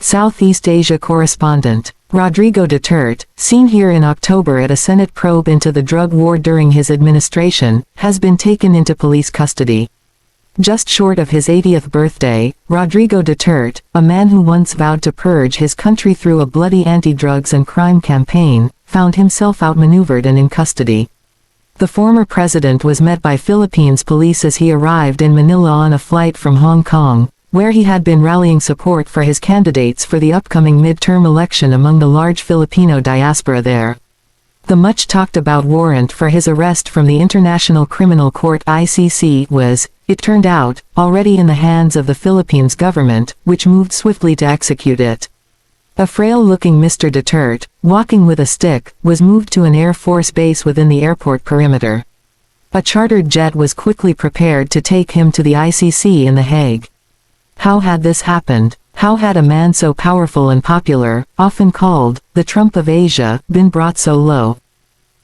Southeast Asia correspondent, Rodrigo Duterte, seen here in October at a Senate probe into the drug war during his administration, has been taken into police custody. Just short of his 80th birthday, Rodrigo Duterte, a man who once vowed to purge his country through a bloody anti-drugs and crime campaign, found himself outmaneuvered and in custody. The former president was met by Philippines police as he arrived in Manila on a flight from Hong Kong, where he had been rallying support for his candidates for the upcoming midterm election among the large Filipino diaspora there. The much-talked-about warrant for his arrest from the International Criminal Court (ICC) was, it turned out, already in the hands of the Philippines government, which moved swiftly to execute it. A frail-looking Mr. Duterte, walking with a stick, was moved to an Air Force base within the airport perimeter. A chartered jet was quickly prepared to take him to the ICC in The Hague. How had this happened? How had a man so powerful and popular, often called the Trump of Asia, been brought so low?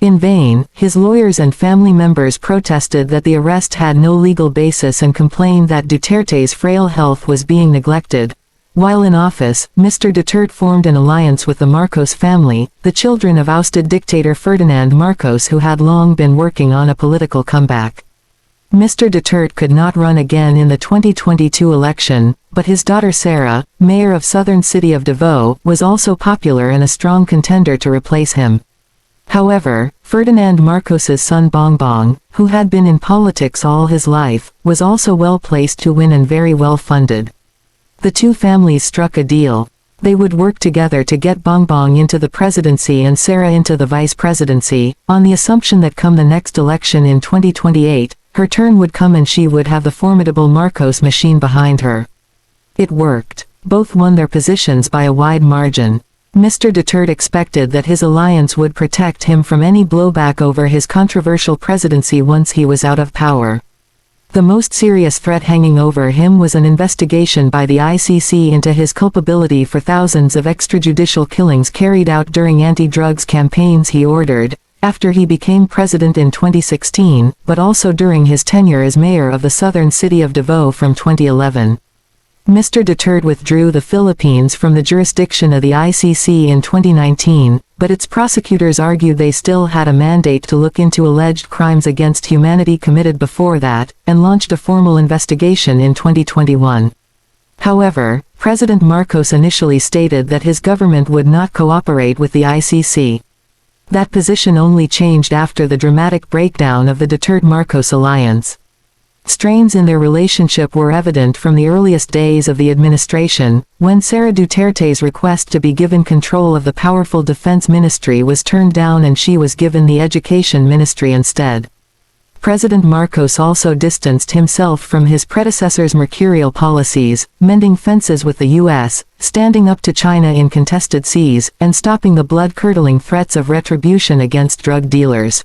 In vain, his lawyers and family members protested that the arrest had no legal basis and complained that Duterte's frail health was being neglected. While in office, Mr. Duterte formed an alliance with the Marcos family, the children of ousted dictator Ferdinand Marcos, who had long been working on a political comeback. Mr. Duterte could not run again in the 2022 election, but his daughter Sara, mayor of southern city of Davao, was also popular and a strong contender to replace him. However, Ferdinand Marcos's son Bongbong, who had been in politics all his life, was also well placed to win and very well funded. The two families struck a deal. They would work together to get Bongbong into the presidency and Sara into the vice presidency, on the assumption that come the next election in 2028, her turn would come and she would have the formidable Marcos machine behind her. It worked. Both won their positions by a wide margin. Mr. Duterte expected that his alliance would protect him from any blowback over his controversial presidency once he was out of power. The most serious threat hanging over him was an investigation by the ICC into his culpability for thousands of extrajudicial killings carried out during anti-drugs campaigns he ordered, after he became president in 2016, but also during his tenure as mayor of the southern city of Davao from 2011. Mr. Duterte withdrew the Philippines from the jurisdiction of the ICC in 2019, but its prosecutors argued they still had a mandate to look into alleged crimes against humanity committed before that, and launched a formal investigation in 2021. However, President Marcos initially stated that his government would not cooperate with the ICC. That position only changed after the dramatic breakdown of the Duterte-Marcos alliance. Strains in their relationship were evident from the earliest days of the administration, when Sara Duterte's request to be given control of the powerful defense ministry was turned down and she was given the education ministry instead. President Marcos also distanced himself from his predecessor's mercurial policies, mending fences with the U.S., standing up to China in contested seas, and stopping the blood-curdling threats of retribution against drug dealers.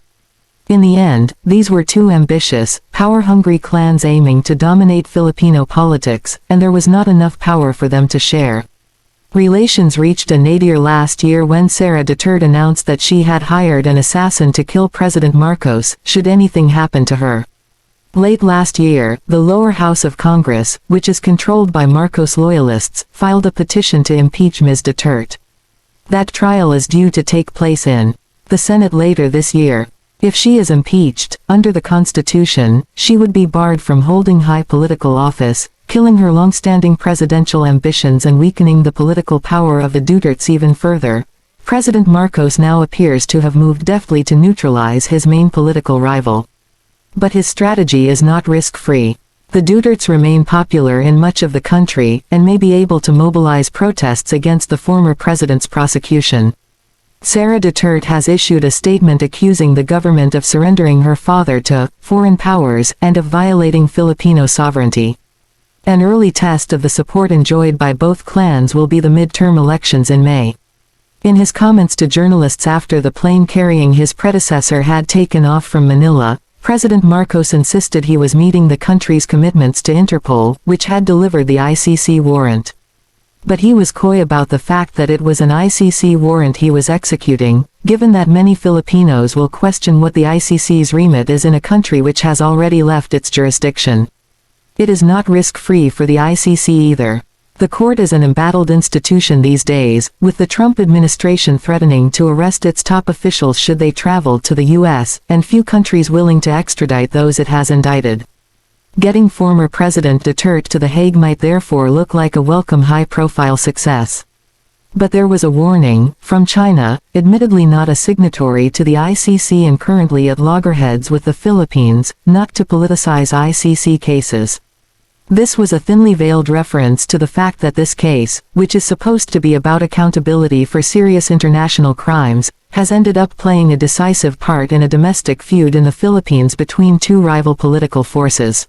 In the end, these were two ambitious, power-hungry clans aiming to dominate Filipino politics, and there was not enough power for them to share. Relations reached a nadir last year when Sara Duterte announced that she had hired an assassin to kill President Marcos, should anything happen to her. Late last year, the lower house of Congress, which is controlled by Marcos loyalists, filed a petition to impeach Ms. Duterte. That trial is due to take place in the Senate later this year. If she is impeached, under the Constitution, she would be barred from holding high political office, killing her long-standing presidential ambitions and weakening the political power of the Dutertes even further. President Marcos now appears to have moved deftly to neutralize his main political rival. But his strategy is not risk-free. The Dutertes remain popular in much of the country, and may be able to mobilize protests against the former president's prosecution. Sara Duterte has issued a statement accusing the government of surrendering her father to foreign powers and of violating Filipino sovereignty. An early test of the support enjoyed by both clans will be the midterm elections in May. In his comments to journalists after the plane carrying his predecessor had taken off from Manila, President Marcos insisted he was meeting the country's commitments to Interpol, which had delivered the ICC warrant. But he was coy about the fact that it was an ICC warrant he was executing, given that many Filipinos will question what the ICC's remit is in a country which has already left its jurisdiction. It is not risk-free for the ICC either. The court is an embattled institution these days, with the Trump administration threatening to arrest its top officials should they travel to the U.S., and few countries willing to extradite those it has indicted. Getting former President Duterte to The Hague might therefore look like a welcome high-profile success. But there was a warning, from China, admittedly not a signatory to the ICC and currently at loggerheads with the Philippines, not to politicize ICC cases. This was a thinly veiled reference to the fact that this case, which is supposed to be about accountability for serious international crimes, has ended up playing a decisive part in a domestic feud in the Philippines between two rival political forces.